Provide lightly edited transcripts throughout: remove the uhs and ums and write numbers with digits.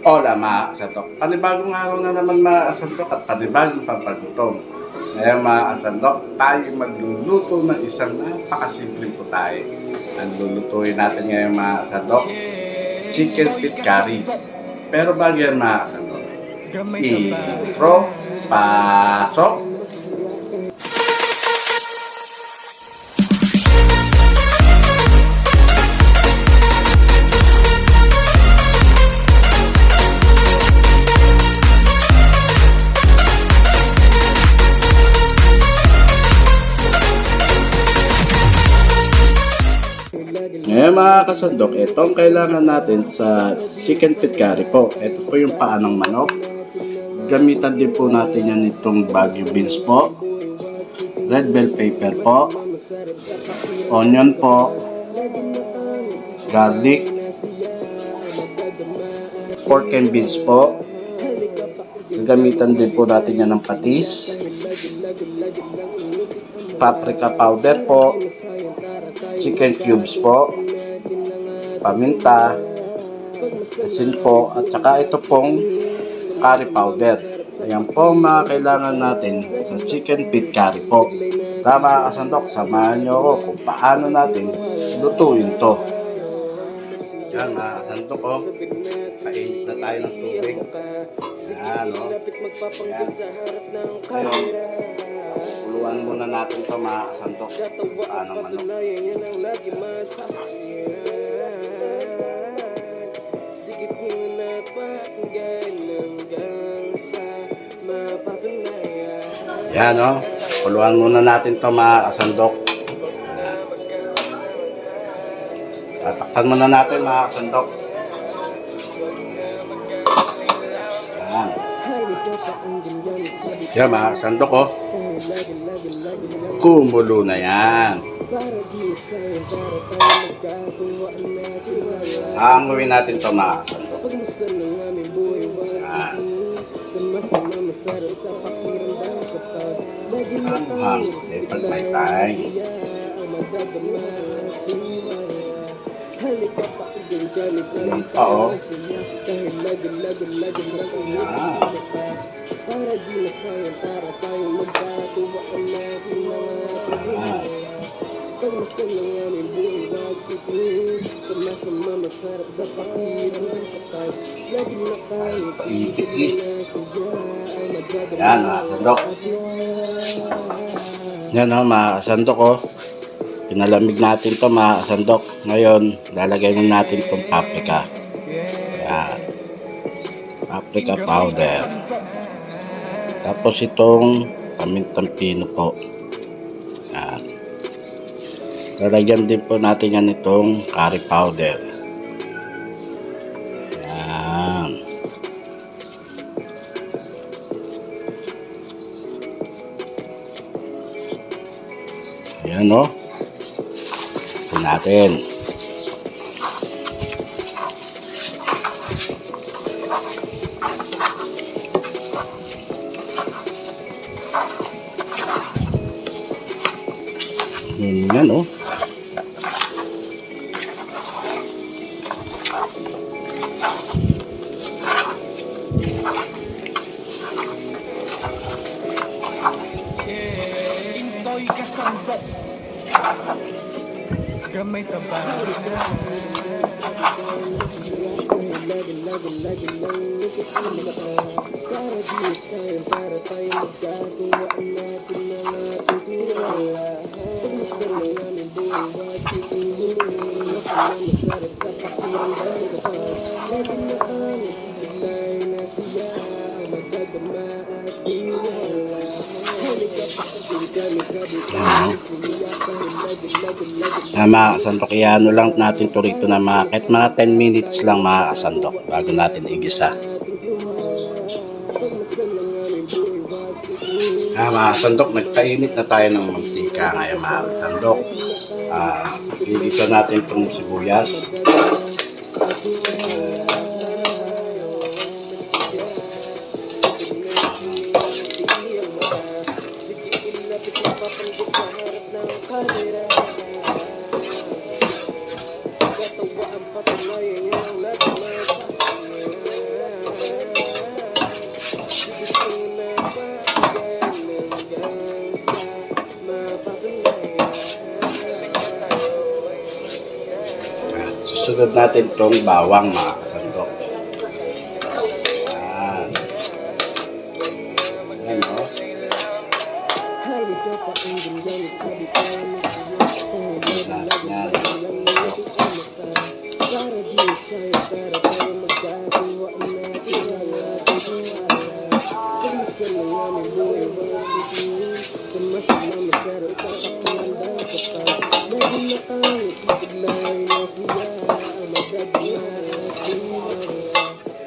Hola mga kasandok, panibagong araw na naman mga kasandok at panibagong pampagutom. Ngayon mga kasandok, tayo magluluto ng isang napakasimpleng putahe. Ang lulutuin natin ngayon mga kasandok, chicken feet curry. Pero bago yan mga kasandok, intro, pasok! Ngayon mga kasandok, ito ang kailangan natin sa chicken feet curry po. Ito po yung paa ng manok. Gamitan din po natin yan itong Baguio beans po. Red bell pepper po. Onion po. Garlic. Pork and beans po. Gamitan din po natin yan ng patis. Paprika powder po. Chicken cubes po, paminta, asin po, at saka ito pong curry powder. Ayan po mga kailangan natin sa chicken feet curry po. Tama kasandok, samahan nyo ako kung paano natin lutuin to. Yan mga kasandok ko, painit na tayo ng tubig. Yan o. Puluan muna natin ito mga kasandok. Paano manok. Yan o. Puluan muna natin ito mga kasandok. Tatakpan muna natin mga kasandok. Yan. Yan mga kasandok o. Kumulo na yan. Ang gawin natin ito mga kasandok. Yan. Ang pagpaytay. Yan pa o. Yan. Para di masayang para tayo magkatuwaan natin mga pagmasal ng aming buhay wag ituloy sama-sama masarap sa pakiramdam kapag laging nakangiti na sadya ay magdadala. Yan mga kasandok. Yan o mga kasandok o. Pinalamig natin ito mga kasandok. Ngayon lalagay na natin itong paprika. Yan. Paprika powder. Tapos itong pamintang pino po. Yan. Lalagyan din po natin yan itong curry powder. Yan. Ayan o. Ito natin. Yan o. Intoy kasandok. Gamay taba. Para di sayang para tayo magkatuwaan natin ng ating tiwala. Pagmasal ng aming buhay wag ituloy masarap sa pakiramdam kapag laging nakangitiglay na siya ang magdadama at tiwala. Mga kasandok, iano lang natin ito rito na kahit mga 10 minutes lang mga kasandok bago natin igisa. Mga kasandok, nagpainit na tayo ng mantika ngayon mga kasandok. Igisa natin itong sibuyas. Susunod natin tong bawang mga kasandok. Yan. Yan o. Yan.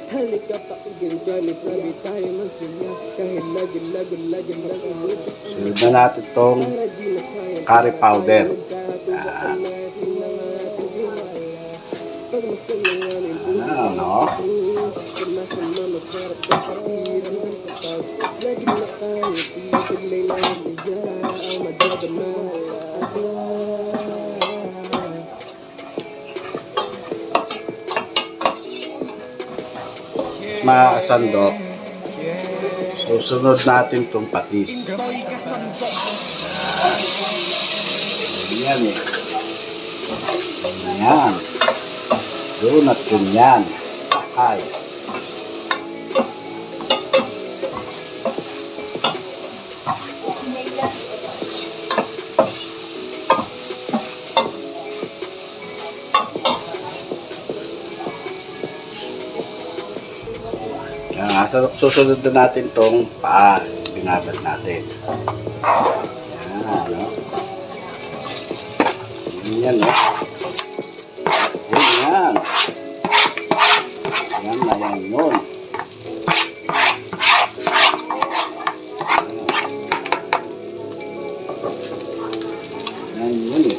Halika pakinggan kami, sabi tayo masaya. Kahit lagi-lagi-lagi-lagi Sunod na natin tong curry powder. Yan. Ano? Mga kasandok, susunod natin itong patis. Yan eh. Yan. Doon at yun yan. Ay. Susunod na natin itong paa. Binabad natin. Yan, ano? Yan, no? Yan. Yan na yan yun. Yan yun eh.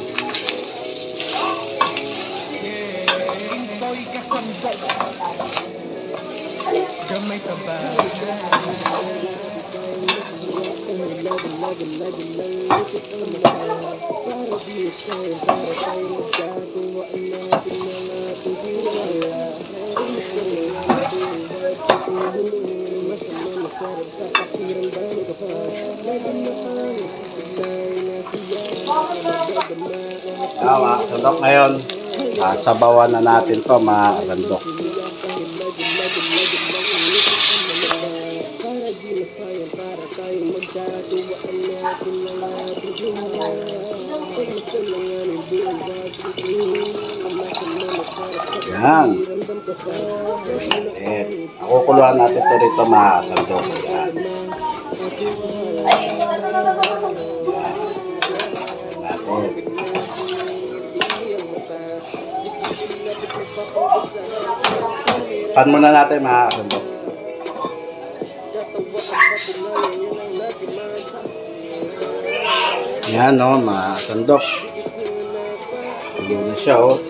Gamay ka ba? Mga sandok ngayon, sabawan na natin to mga sandok. Yan. Nakukuluan natin ito rito mga sandok. Yan. Pan muna natin mga sandok. Yan o mga sandok. Hindi na siya o.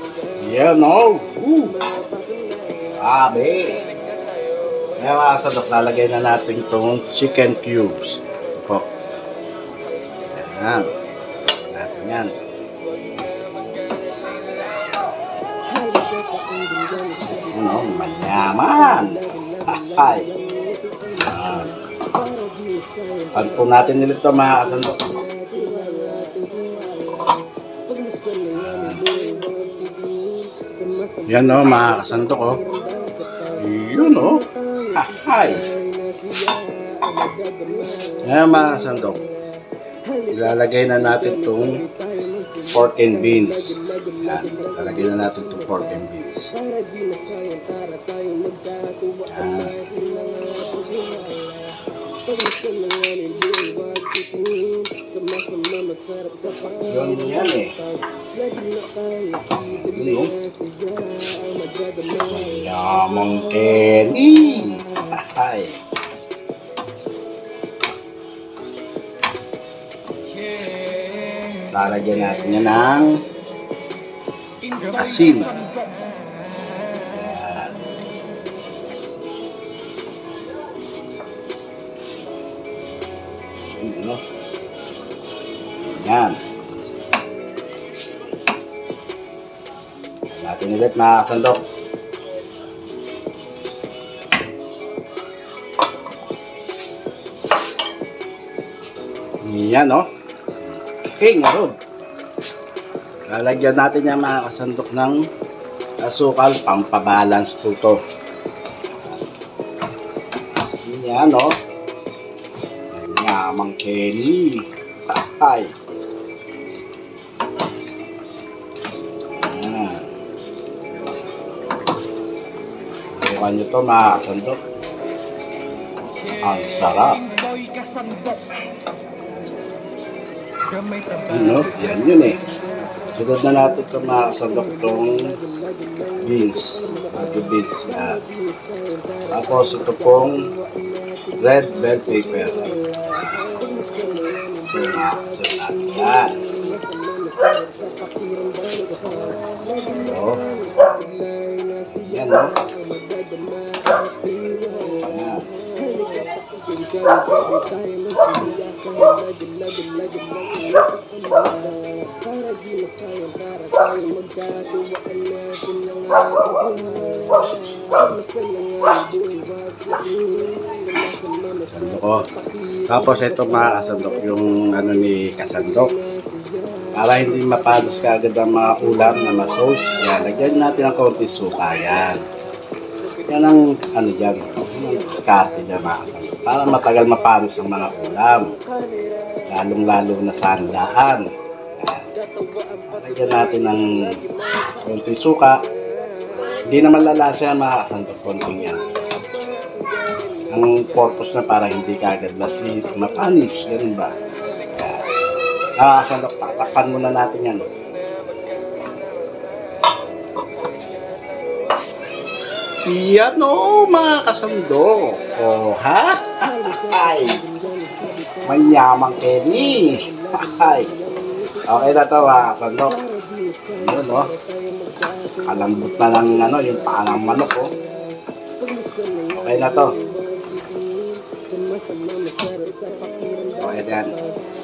Yan o. Sabi. Yan mga sandok. Lalagay na natin itong chicken cubes. Ito. Yan. Natin yan. Ano, mayaman. Ay. Pan po natin nilito mga sandok. Yan o mga kasandok o. Yun o. Ahay. Yan mga kasandok. Ilalagay na natin itong pork and beans. Yan. Ilalagay na natin itong pork and beans. Yan. Yun yan eh. Mayamang Kenny. Ay. Lalagyan natin yan ng asin. Yan. Ano? Yan. Natin ulit mga kasandok. Yan o. Okay, ngayon. Lalagyan natin yung mga kasandok ng asukal, pampabalance po to. Yan, no? Yamang Kenny. Ay. Yan. Bukan nyo to, mga kasandok. Ang sarap. Ano? Yan yun eh. Sunod na natin ito, mga kasandok, itong beans. Bago beans. Yan. Tapos ito pong red bell pepper. Ito na. Yan. So, yan, no? Sandok. Tapos ito, mga kasandok, yung ano ni kasandok. Para hindi mapalos ka agad ang mga ulam na ma-sauce. Yan, lagyan natin ng konti suka. Yan. Yan ang ano dyan. Yung diskarte dyan, mga kasandok. Para matagal mapalos ang mga ulam. Lalong-lalo na sa handaan. Yan. Lagyan natin ng konti suka. Hindi naman lalasa yan, mga kasandok. Konting yan. Ang purpose na para hindi ka agad lasip, mapanis. Ganun ba? Sandok, takpan muna natin yan. Yan o, mga kasandok. O, ha? Ay, manyamang Kenny. Ay, okay na ito, mga kasandok. Yun o. Kalambot na lang, ano, yung panang manok o. Okay na to. Okay na yan.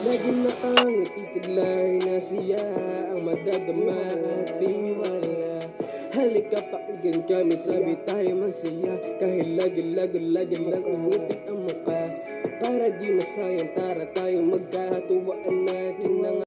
Laging nakangit, itiglay na siya ang madadama at tiwala. Halika pakinggan kami, sabi tayo man siya. Kahit lagi lang umitik ang mukha. Para di masayang, tara tayo magkatuwaan natin ng